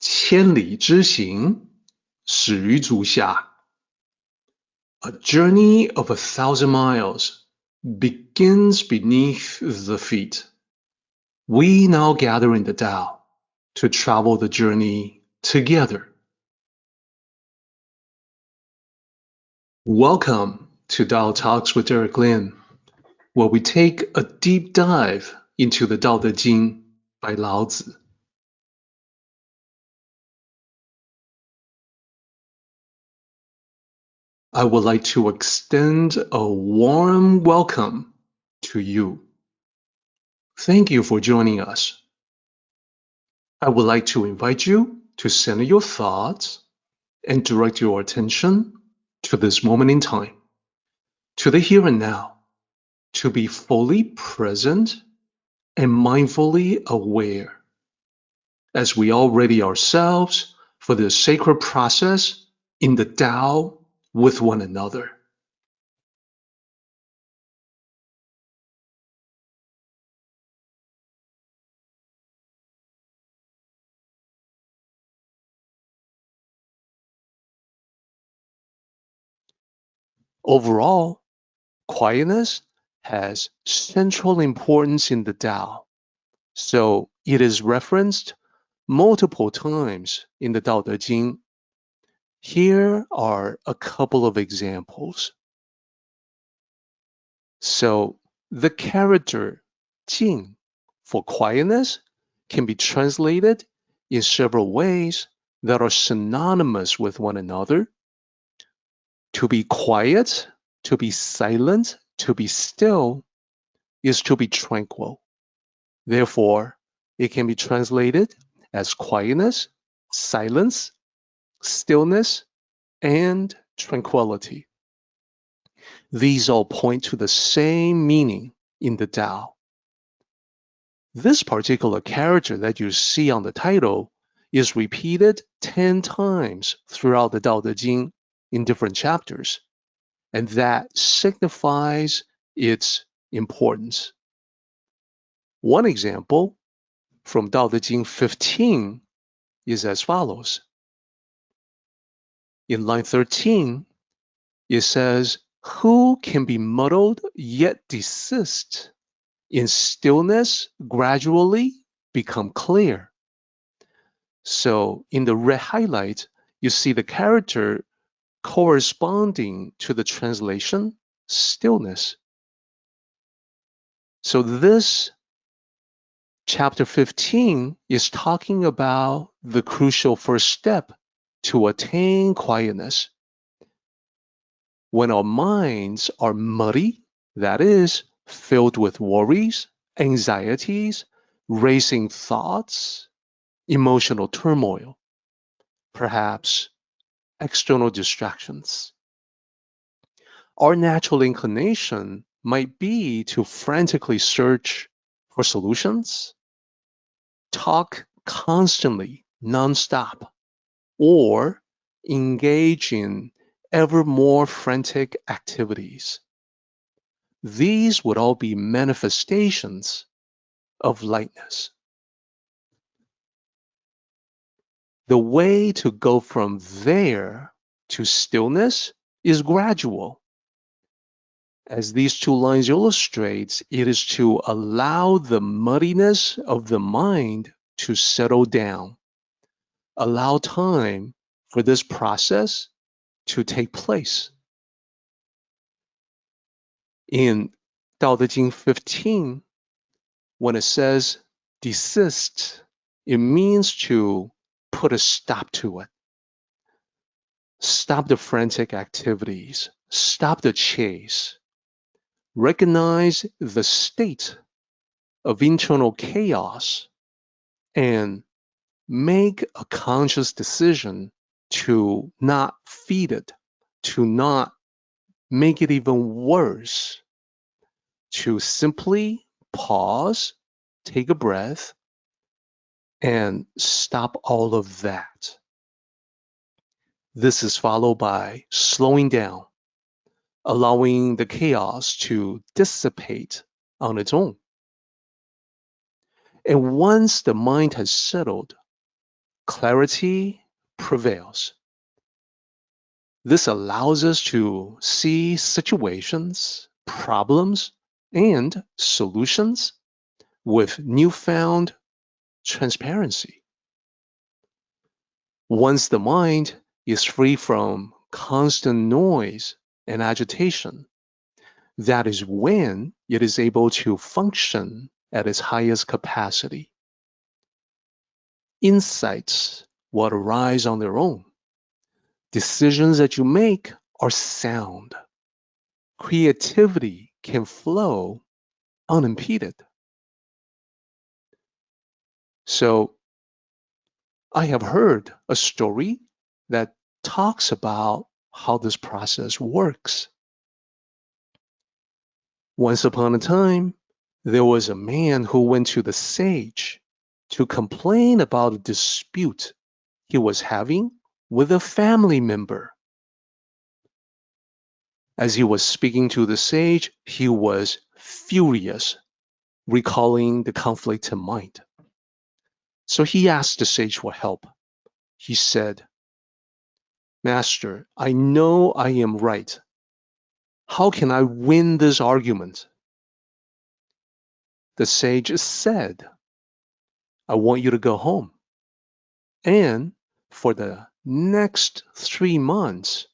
千里之行，始于足下。A journey of 1,000 miles begins beneath the feet. We now gather in the Tao to travel the journey together. Welcome to Tao Talks with Derek Lin, where we take a deep dive into the Tao Te Ching by Lao Tzu. I would like to extend a warm welcome to you. Thank you for joining us. I would like to invite you to center your thoughts and direct your attention to this moment in time, to the here and now, to be fully present and mindfully aware as we all ready ourselves for this sacred process in the Tao with one another. Overall, quietness has central importance in the Tao, so it is referenced multiple times in the Tao Te Ching. Here are a couple of examples. So the character Jing for quietness can be translated in several ways that are synonymous with one another. To be quiet, to be silent, to be still is to be tranquil. Therefore, it can be translated as quietness, silence, stillness, and tranquility. These all point to the same meaning in the Tao. This particular character that you see on the title is repeated 10 times throughout the Tao Te Ching in different chapters, and that signifies its importance. One example from Tao Te Ching 15 is as follows. In line 13, it says, "Who can be muddled yet desist? In stillness gradually become clear." So in the red highlight, you see the character corresponding to the translation stillness. So this chapter 15 is talking about the crucial first step to attain quietness. When our minds are muddy, that is, filled with worries, anxieties, racing thoughts, emotional turmoil, perhaps external distractions. Our natural inclination might be to frantically search for solutions, talk constantly, nonstop, or engage in ever more frantic activities. These would all be manifestations of lightness. The way to go from there to stillness is gradual. As these two lines illustrate, it is to allow the muddiness of the mind to settle down. Allow time for this process to take place. In Tao Te Ching 15, when it says desist, it means to put a stop to it. Stop the frantic activities. Stop the chase. Recognize the state of internal chaos and make a conscious decision to not feed it, to not make it even worse, to simply pause, take a breath, and stop all of that. This is followed by slowing down, allowing the chaos to dissipate on its own. And once the mind has settled, clarity prevails. This allows us to see situations, problems, and solutions with newfound transparency. Once the mind is free from constant noise and agitation, that is when it is able to function at its highest capacity. Insights will arise on their own. Decisions that you make are sound. Creativity can flow unimpeded. So I have heard a story that talks about how this process works. Once upon a time, there was a man who went to the sage to complain about a dispute he was having with a family member. As he was speaking to the sage, he was furious, recalling the conflict in mind. So he asked the sage for help. He said, "Master, I know I am right. How can I win this argument?" The sage said, "I want you to go home. And for the next 3 months,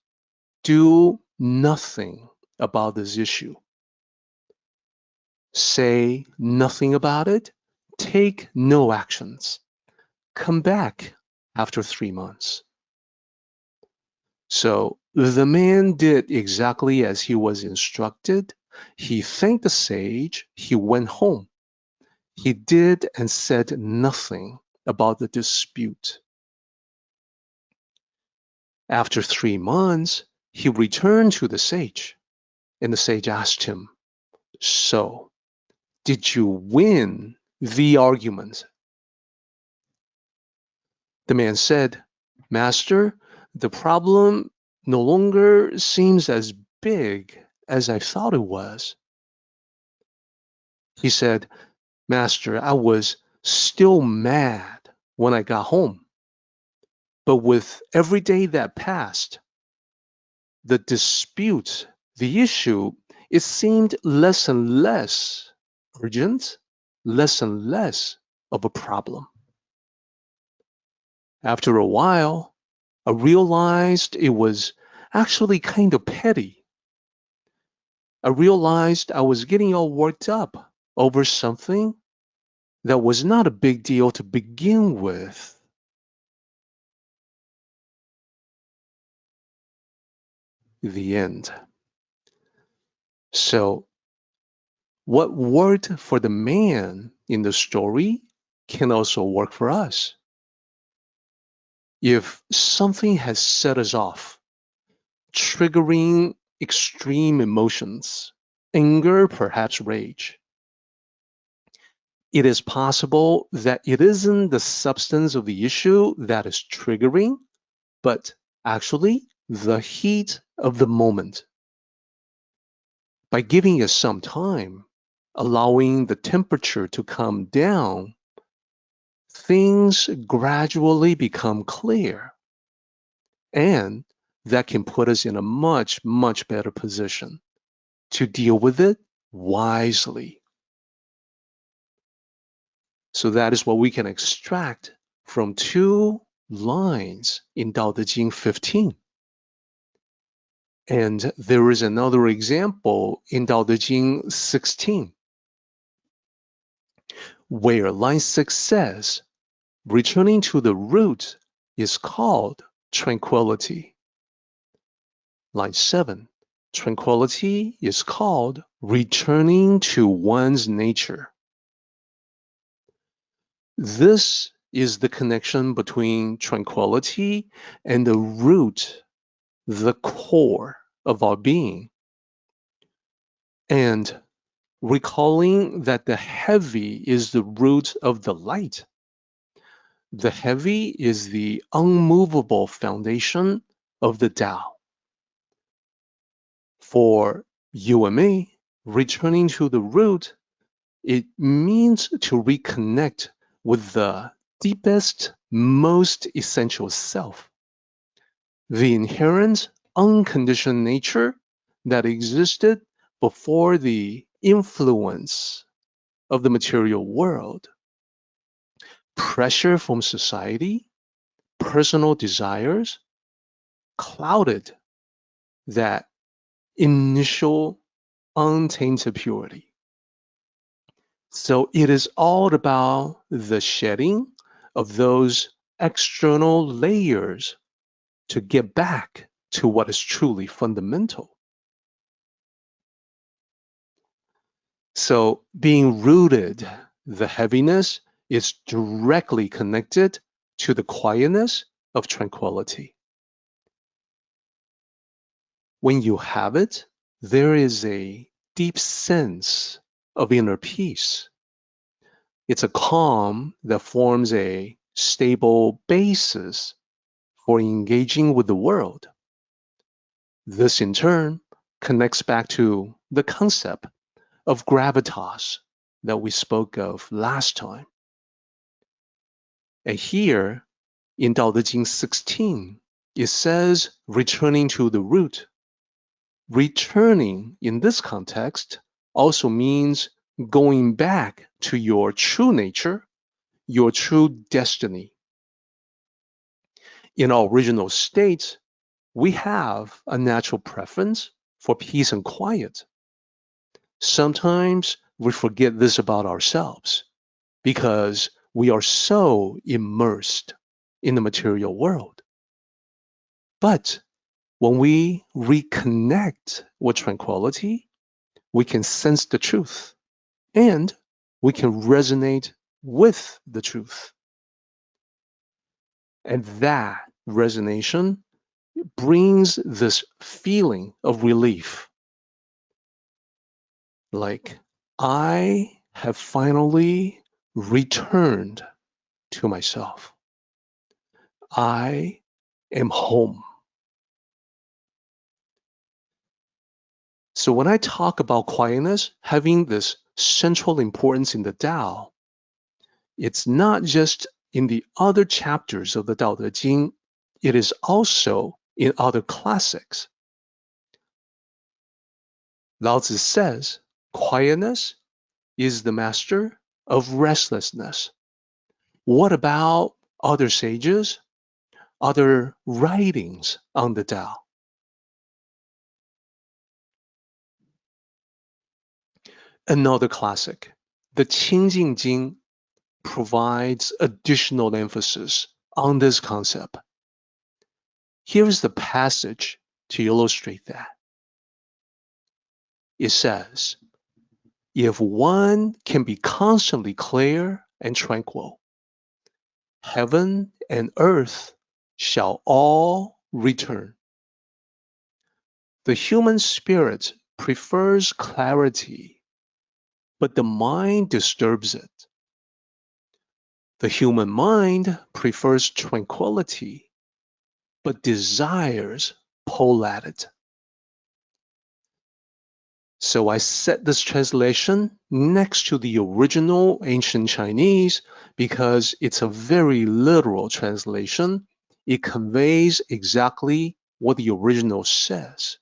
do nothing about this issue. Say nothing about it. Take no actions. Come back after 3 months." So the man did exactly as he was instructed. He thanked the sage. He went home. He did and said nothing about the dispute. After 3 months, he returned to the sage, and the sage asked him, "So, did you win the argument?" The man said, "Master, the problem no longer seems as big as I thought it was." He said, "Master, I was still mad when I got home. But with every day that passed, the dispute, the issue, it seemed less and less urgent, less and less of a problem. After a while, I realized it was actually kind of petty. I realized I was getting all worked up over something that was not a big deal to begin with." The end. So, what worked for the man in the story can also work for us. If something has set us off, triggering extreme emotions, anger, perhaps rage, it is possible that it isn't the substance of the issue that is triggering, but actually the heat of the moment. By giving it some time, allowing the temperature to come down, things gradually become clear, and that can put us in a much, much better position to deal with it wisely. So that is what we can extract from 2 lines in Tao Te Ching 15. And there is another example in Tao Te Ching 16, where line 6 says, "Returning to the root is called tranquility." Line 7, "Tranquility is called returning to one's nature." This is the connection between tranquility and the root, the core of our being. And recalling that the heavy is the root of the light. The heavy is the unmovable foundation of the Tao. For you and me, returning to the root, it means to reconnect with the deepest most essential self, the inherent unconditioned nature that existed before the influence of the material world. Pressure from society, personal desires clouded that initial untainted purity. So it is all about the shedding of those external layers to get back to what is truly fundamental. So being rooted, the heaviness is directly connected to the quietness of tranquility. When you have it, there is a deep sense of inner peace. It's a calm that forms a stable basis for engaging with the world. This in turn connects back to the concept of gravitas that we spoke of last time. And here in Tao Te Ching 16, it says returning to the root. Returning in this context also means going back to your true nature, your true destiny. In our original state, we have a natural preference for peace and quiet. Sometimes we forget this about ourselves because we are so immersed in the material world. But when we reconnect with tranquility, we can sense the truth and we can resonate with the truth. And that resonation brings this feeling of relief. Like, I have finally returned to myself. I am home. So when I talk about quietness having this central importance in the Tao, it's not just in the other chapters of the Tao Te Ching, it is also in other classics. Lao Tzu says, quietness is the master of restlessness. What about other sages, other writings on the Tao? Another classic, the Qingjing Jing, provides additional emphasis on this concept. Here's the passage to illustrate that. It says, if one can be constantly clear and tranquil, heaven and earth shall all return. The human spirit prefers clarity, but the mind disturbs it. The human mind prefers tranquility, but desires pull at it. So I set this translation next to the original ancient Chinese because it's a very literal translation. It conveys exactly what the original says.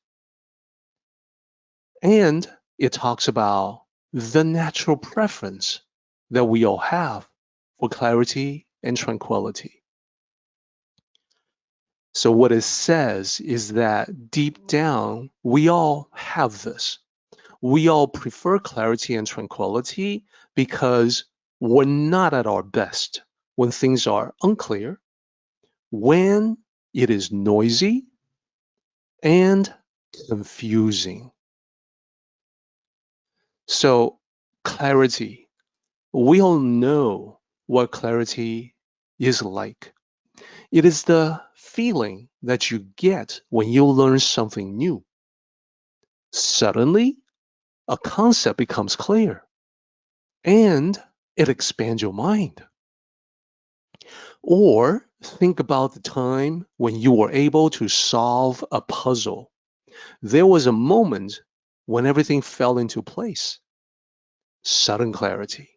And it talks about the natural preference that we all have for clarity and tranquility. So what it says is that deep down, we all have this. We all prefer clarity and tranquility because we're not at our best when things are unclear, when it is noisy and confusing. So clarity, we all know what clarity is like. It is the feeling that you get when you learn something new. Suddenly, a concept becomes clear and it expands your mind. Or think about the time when you were able to solve a puzzle. There was a moment when everything fell into place. Sudden clarity.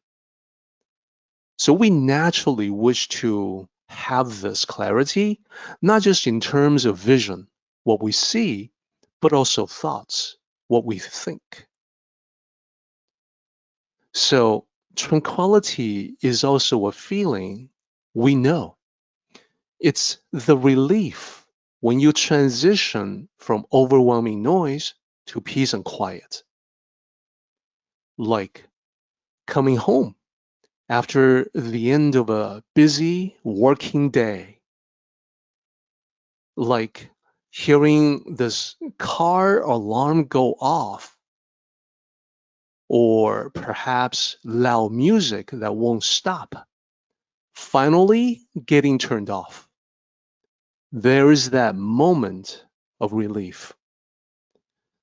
So we naturally wish to have this clarity, not just in terms of vision, what we see, but also thoughts, what we think. So tranquility is also a feeling we know. It's the relief when you transition from overwhelming noise to peace and quiet. Like coming home after the end of a busy working day. Like hearing this car alarm go off, or perhaps loud music that won't stop, finally getting turned off. There is that moment of relief.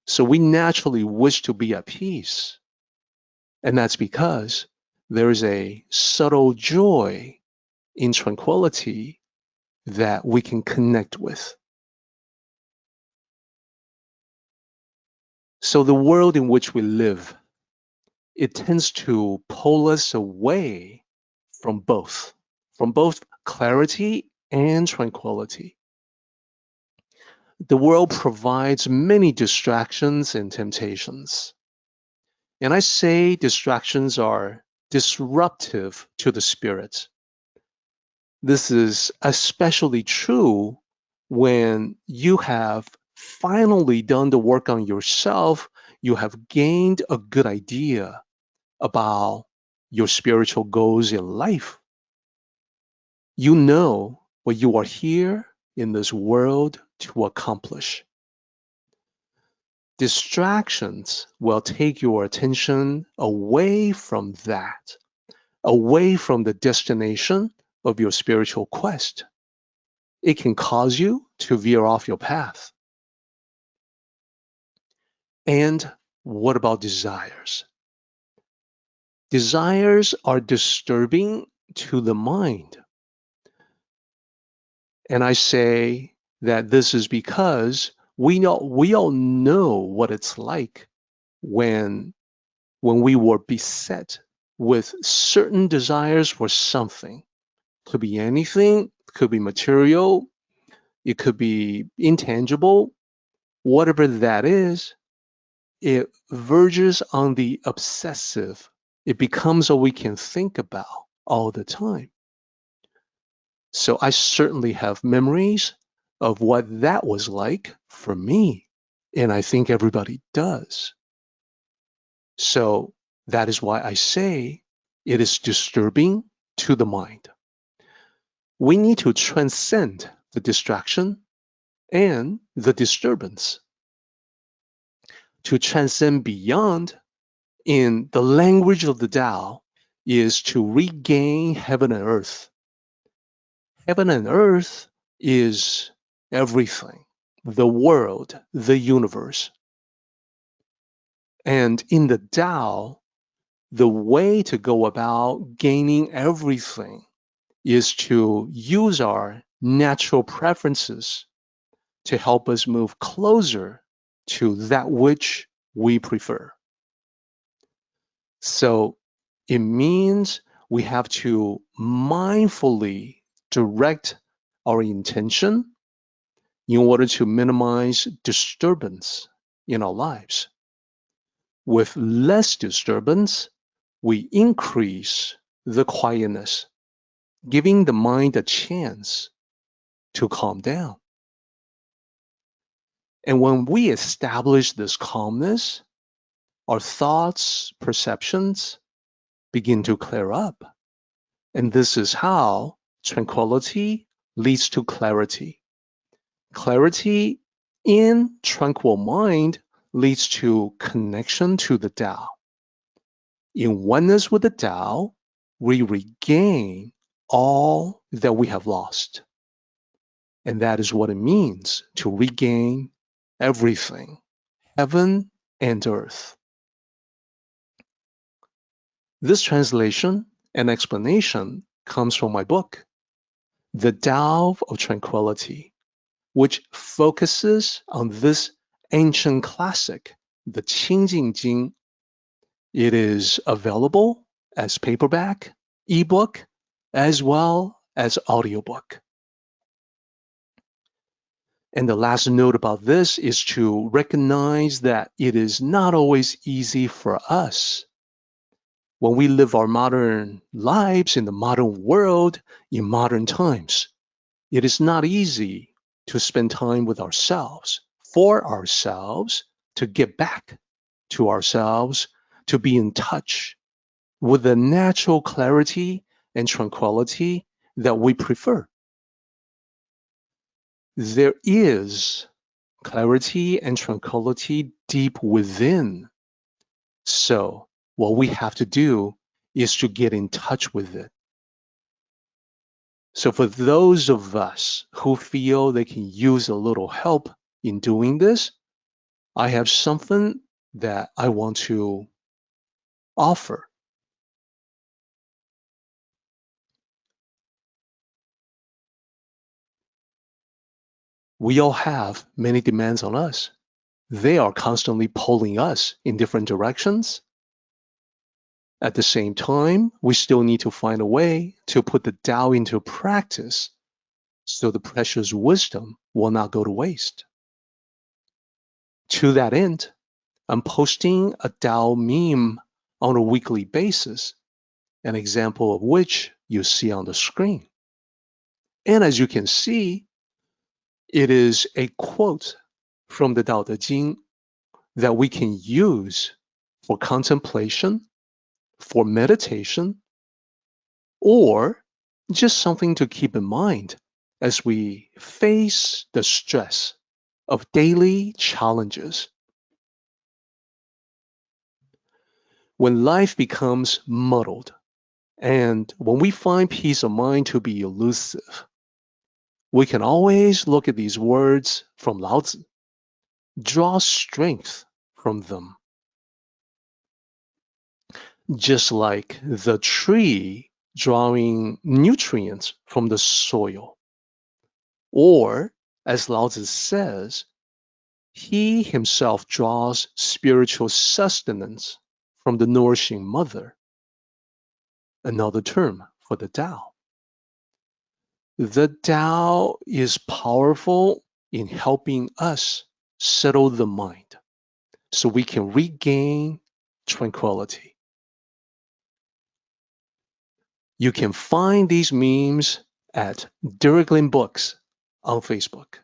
So we naturally wish to be at peace. And that's because there is a subtle joy in tranquility that we can connect with. So the world in which we live, it tends to pull us away from both clarity and tranquility. The world provides many distractions and temptations. And I say distractions are disruptive to the spirit. This is especially true when you have finally done the work on yourself, you have gained a good idea about your spiritual goals in life. You know what you are here in this world to accomplish. Distractions will take your attention away from that, away from the destination of your spiritual quest. It can cause you to veer off your path. And what about desires? Desires are disturbing to the mind. And I say that this is because we all know what it's like when we were beset with certain desires for something. Could be anything, could be material, it could be intangible, whatever that is, it verges on the obsessive. It becomes all we can think about all the time. So I certainly have memories of what that was like for me, and I think everybody does. So that is why I say it is disturbing to the mind. We need to transcend the distraction and the disturbance. To transcend beyond, in the language of the Tao, is to regain heaven and earth. Heaven and earth is everything, the world, the universe. And in the Tao, the way to go about gaining everything is to use our natural preferences to help us move closer to that which we prefer. So it means we have to mindfully direct our intention in order to minimize disturbance in our lives. With less disturbance, we increase the quietness, giving the mind a chance to calm down. And when we establish this calmness, our thoughts, perceptions begin to clear up. And this is how tranquility leads to clarity. Clarity in tranquil mind leads to connection to the Tao. In oneness with the Tao, we regain all that we have lost. And that is what it means to regain everything, heaven and earth. This translation and explanation comes from my book, The Tao of Tranquility, which focuses on this ancient classic, the Qing. It is available as paperback, ebook, as well as audiobook. And the last note about this is to recognize that it is not always easy for us. When we live our modern lives in the modern world, in modern times, it is not easy to spend time with ourselves, for ourselves, to get back to ourselves, to be in touch with the natural clarity and tranquility that we prefer. There is clarity and tranquility deep within. So what we have to do is to get in touch with it. So for those of us who feel they can use a little help in doing this, I have something that I want to offer. We all have many demands on us. They are constantly pulling us in different directions. At the same time, we still need to find a way to put the Tao into practice so the precious wisdom will not go to waste. To that end, I'm posting a Tao meme on a weekly basis, an example of which you see on the screen. And as you can see, it is a quote from the Tao Te Ching that we can use for contemplation, for meditation, or just something to keep in mind as we face the stress of daily challenges. When life becomes muddled, and when we find peace of mind to be elusive, we can always look at these words from Lao Tzu, draw strength from them. Just like the tree drawing nutrients from the soil. Or, as Lao Tzu says, he himself draws spiritual sustenance from the nourishing mother, another term for the Tao. The Tao is powerful in helping us settle the mind so we can regain tranquility. You can find these memes at Derek Lin Books on Facebook.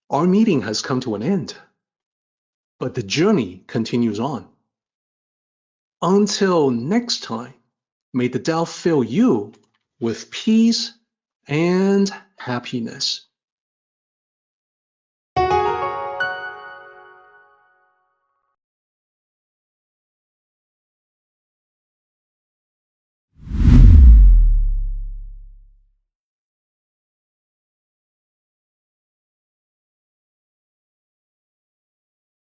Our meeting has come to an end, but the journey continues on. Until next time, may the Tao fill you with peace and happiness.